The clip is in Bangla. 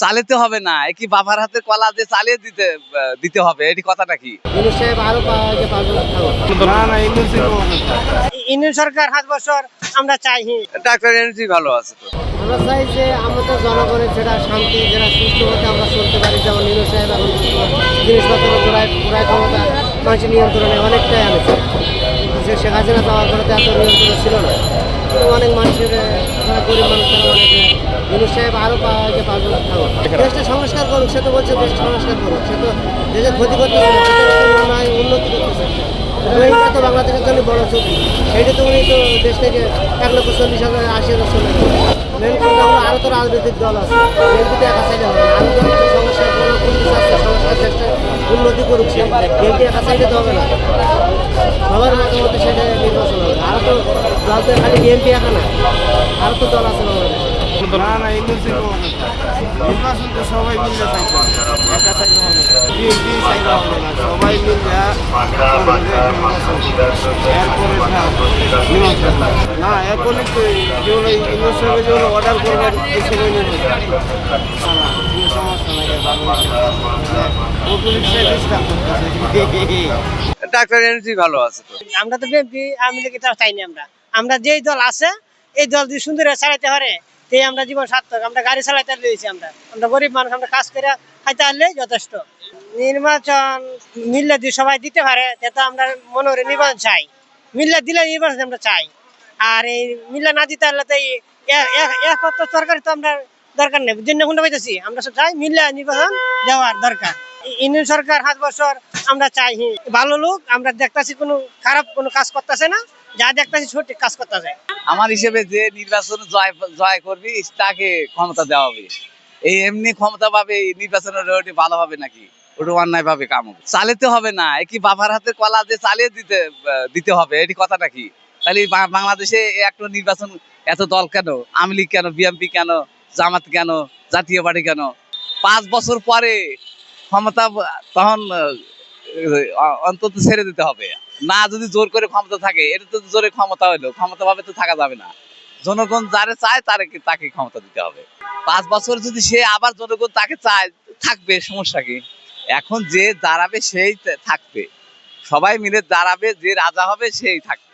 চালাতে হবে না, কি বাবার হাতে কলা যে চালিয়ে দিতে দিতে হবে, এটি কথাটা কি? ইউনূস সাহেব আরো যে 5 বছর থাকুক। না না ইউনূস ইউনূস সরকার 5 বছর আমরা চাই। ডাক্তার এনার্জি ভালো আছে তো। আমরা চাই যে আমাদের জনগণের যেটা শান্তি, যেটা সুষ্ঠুভাবে আমরা চলতে পারি। যেমন ইউনূস সাহেব এখন জিনিসপত্র ক্রয় ক্ষমতা মানুষের নিয়ন্ত্রণে অনেকটাই আনেছে। যে শেখ হাসিনা যাওয়ার পরে তো এত নিয়ন্ত্রণ ছিল না। তো অনেক মানুষের যারা গরিব মানুষ তারা অনেকে ইউনূস সাহেব আরো যে 5 বছর থাকুক। দেশটা সংস্কার করুক, সে তো বলছে দেশটা সংস্কার করুক। সে তো দেশের ক্ষতি করতেছে না, মনে হয় উন্নতি করতেছে। এইটা তো বাংলাদেশের জন্য বড় ঝুঁকি। সেইটা তো উনি তো দেশ থেকে 1,40,000 80,000 চলে গেল। মেন কথা হলো আরও তো রাজনৈতিক দল আছে, বিএনপিতে একা সাইডে হবে না। আরও দল সমস্যা কোনো সংস্কার চেষ্টা উন্নতি করুক, সে বিএনপি একা সাইডে তো হবে না। সবার মতামতে সেটা নির্বাচন হবে। আরও তো দল তো খালি বিএনপি একা না, আরও তো দল আছে বাংলাদেশে। না না ইউনূস নির্বাচন তো সবাই মিলে চাইছে, একা চাইলে হবে না, বিএনপি চাইলে হবে না, সবাই মিলে না এখনই তো যেগুলো ইউনূস সাহেব যেগুলো অর্ডার করবেন এই সময় নেবে না কোনো সমস্যা নাই। পুলিশ সাহেব করতেছে ডাক্তার এনার্জি ভালো আছে তো। আমরা তো বিএনপি আওয়ামী লীগ এটা চাইনি। আমরা যেই দল আছে এই দল যদি সুন্দর চালাইতে পারে এই আমরা জীবন সার্থক। আমরা গাড়ি চালাইতে দিয়েছি, আমরা গরিব মানুষ, আমরা কাজ করে খাইতে পারলে যথেষ্ট। নির্বাচন মিললে যদি সবাই দিতে পারে তো আমরা মনে করি নির্বাচন চাই। মিললে দিলে নির্বাচন আমরা চাই। আর এই মিললে না দিতে পারলে তো একমাত্র সরকার তো আমরা দরকার নেই। জন্য কোনটা পাইতেছি আমরা সব চাই মিললে নির্বাচন দেওয়ার দরকার। ইউনিয়ন সরকার 5 বছর আমরা চাই। ভালো লোক, আমরা দেখতেছি কোনো খারাপ কোনো কাজ করতেছে না, যা দেখতেছি সঠিক কাজ করতেছে। আমার হিসেবে যে নির্বাচন জয় জয় করবি তাকে ক্ষমতা দেওয়া হবে। এই এমনি ক্ষমতা পাবে এই নির্বাচনের ওটি ভালো হবে নাকি? ওটা অন্যায় ভাবে কাম হবে। চালাতে হবে না, কি বাবার হাতে কলা যে চালিয়ে দিতে হবে, এটি কথাটা কি? তাহলে বাংলাদেশে একটা নির্বাচন এত দল কেন? আওয়ামী লীগ কেন, বিএনপি কেন, জামাত কেন, জাতীয় পার্টি কেন? 5 বছর পরে ক্ষমতা তখন অন্তত ছেড়ে দিতে হবে। না যদি জোর করে ক্ষমতা থাকে, এটা তো জোরে ক্ষমতা হলো, ক্ষমতা ভাবে তো থাকা যাবে না। জনগণ যারে চায় তাকে ক্ষমতা দিতে হবে। 5 বছর যদি সে আবার জনগণ তাকে চায়, থাকবে, সমস্যা কি? এখন যে দাঁড়াবে সেই থাকবে, সবাই মিলে দাঁড়াবে, যে রাজা হবে সেই থাকবে।